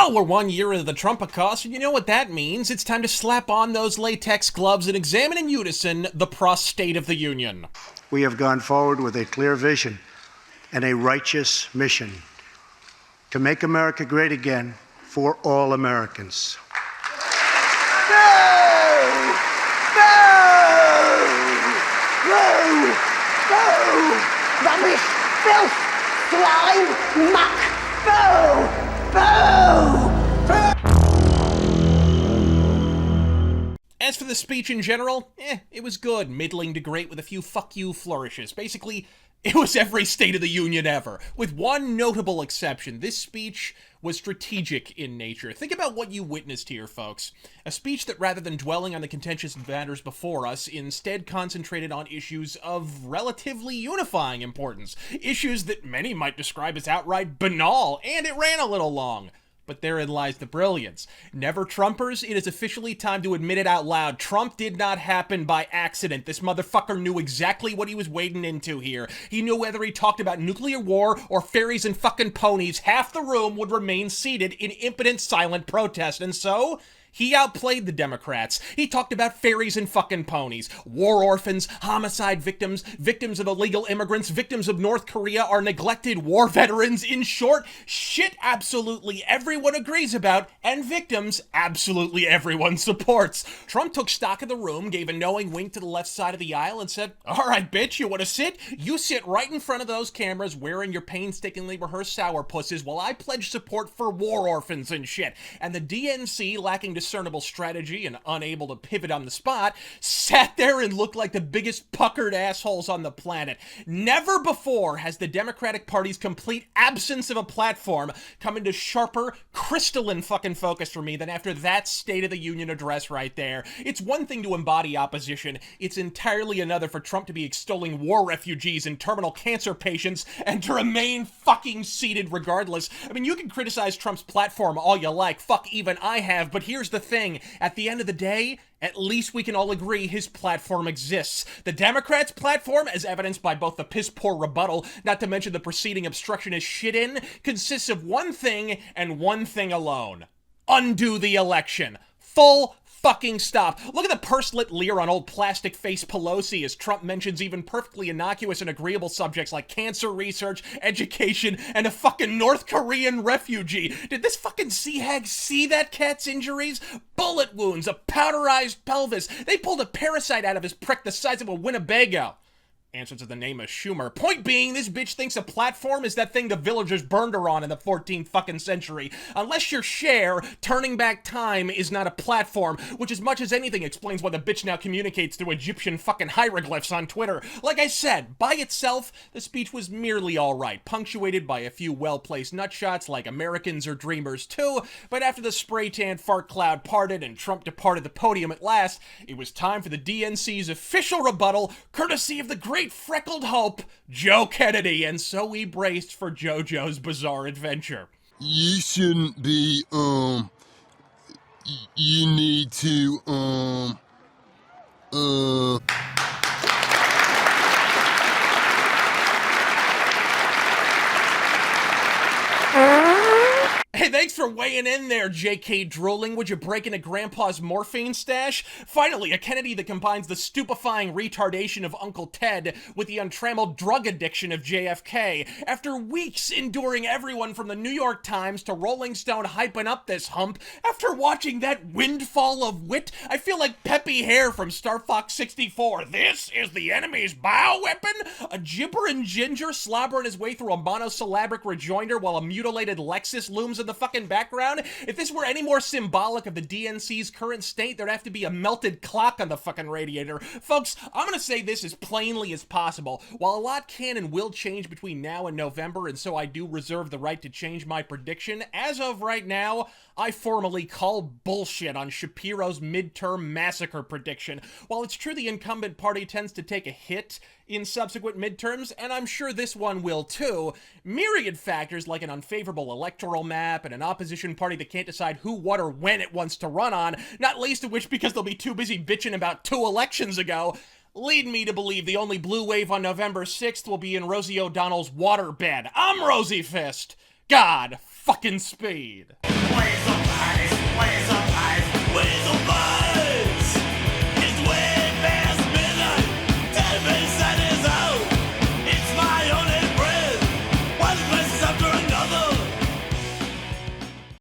Well, we're 1 year into the Trump-a-cost, and you know what that means. It's time to slap on those latex gloves and examine in unison the prostate of the Union. We have gone forward with a clear vision and a righteous mission to make America great again for all Americans. Boo! Boo! Boo! Boo! Rubbish! Filth! Slime! Muck! Boo! Boo! As for the speech in general, it was good, middling to great with a few fuck you flourishes. Basically, it was every State of the Union ever, with one notable exception. This speech was strategic in nature. Think about what you witnessed here, folks. A speech that, rather than dwelling on the contentious matters before us, instead concentrated on issues of relatively unifying importance. Issues that many might describe as outright banal, and it ran a little long. But therein lies the brilliance. Never Trumpers, it is officially time to admit it out loud. Trump did not happen by accident. This motherfucker knew exactly what he was wading into here. He knew whether he talked about nuclear war or fairies and fucking ponies, half the room would remain seated in impotent silent protest. And so, he outplayed the Democrats. He talked about fairies and fucking ponies. War orphans, homicide victims, victims of illegal immigrants, victims of North Korea are neglected war veterans. In short, shit absolutely everyone agrees about, and victims absolutely everyone supports. Trump took stock of the room, gave a knowing wink to the left side of the aisle, and said, "All right, bitch, you want to sit? You sit right in front of those cameras wearing your painstakingly rehearsed sourpusses while I pledge support for war orphans and shit." And the DNC, lacking discernible strategy and unable to pivot on the spot, sat there and looked like the biggest puckered assholes on the planet. Never before has the Democratic Party's complete absence of a platform come into sharper, crystalline fucking focus for me than after that State of the Union address right there. It's one thing to embody opposition. It's entirely another for Trump to be extolling war refugees and terminal cancer patients and to remain fucking seated regardless. I mean, you can criticize Trump's platform all you like. Fuck, even I have, but here's the thing. At the end of the day, at least we can all agree his platform exists. The Democrats' platform, as evidenced by both the piss-poor rebuttal, not to mention the preceding obstructionist shit-in, consists of one thing and one thing alone. Undo the election. Full fucking stop. Look at the pursed-lip leer on old plastic-face Pelosi as Trump mentions even perfectly innocuous and agreeable subjects like cancer research, education, and a fucking North Korean refugee. Did this fucking sea hag see that cat's injuries? Bullet wounds, a powderized pelvis. They pulled a parasite out of his prick the size of a Winnebago. Answer to the name of Schumer. Point being, this bitch thinks a platform is that thing the villagers burned her on in the 14th fucking century. Unless your share, turning back time is not a platform, which as much as anything explains why the bitch now communicates through Egyptian fucking hieroglyphs on Twitter. Like I said, by itself, the speech was merely alright, punctuated by a few well-placed nutshots like Americans are dreamers too, but after the spray-tan fart cloud parted and Trump departed the podium at last, it was time for the DNC's official rebuttal, courtesy of the great freckled hope, Joe Kennedy, and so we braced for JoJo's bizarre adventure. You shouldn't be, you need to, Hey, thanks for weighing in there, J.K. Drooling. Would you break into Grandpa's morphine stash? Finally, a Kennedy that combines the stupefying retardation of Uncle Ted with the untrammeled drug addiction of JFK. After weeks enduring everyone from the New York Times to Rolling Stone hyping up this hump, after watching that windfall of wit, I feel like Peppy Hare from Star Fox 64. This is the enemy's bioweapon? A gibbering ginger slobbering his way through a monosyllabic rejoinder while a mutilated Lexus looms in the fucking background? If this were any more symbolic of the DNC's current state, there'd have to be a melted clock on the fucking radiator. Folks, I'm gonna say this as plainly as possible. While a lot can and will change between now and November, and so I do reserve the right to change my prediction, as of right now, I formally call bullshit on Shapiro's midterm massacre prediction. While it's true the incumbent party tends to take a hit in subsequent midterms, and I'm sure this one will too, myriad factors like an unfavorable electoral map and an opposition party that can't decide who, what, or when it wants to run on, not least of which because they'll be too busy bitching about 2 elections ago, lead me to believe the only blue wave on November 6th will be in Rosie O'Donnell's waterbed. I'm Rosie Fist. God fucking speed. Where's the prize? Where's the prize? Where's the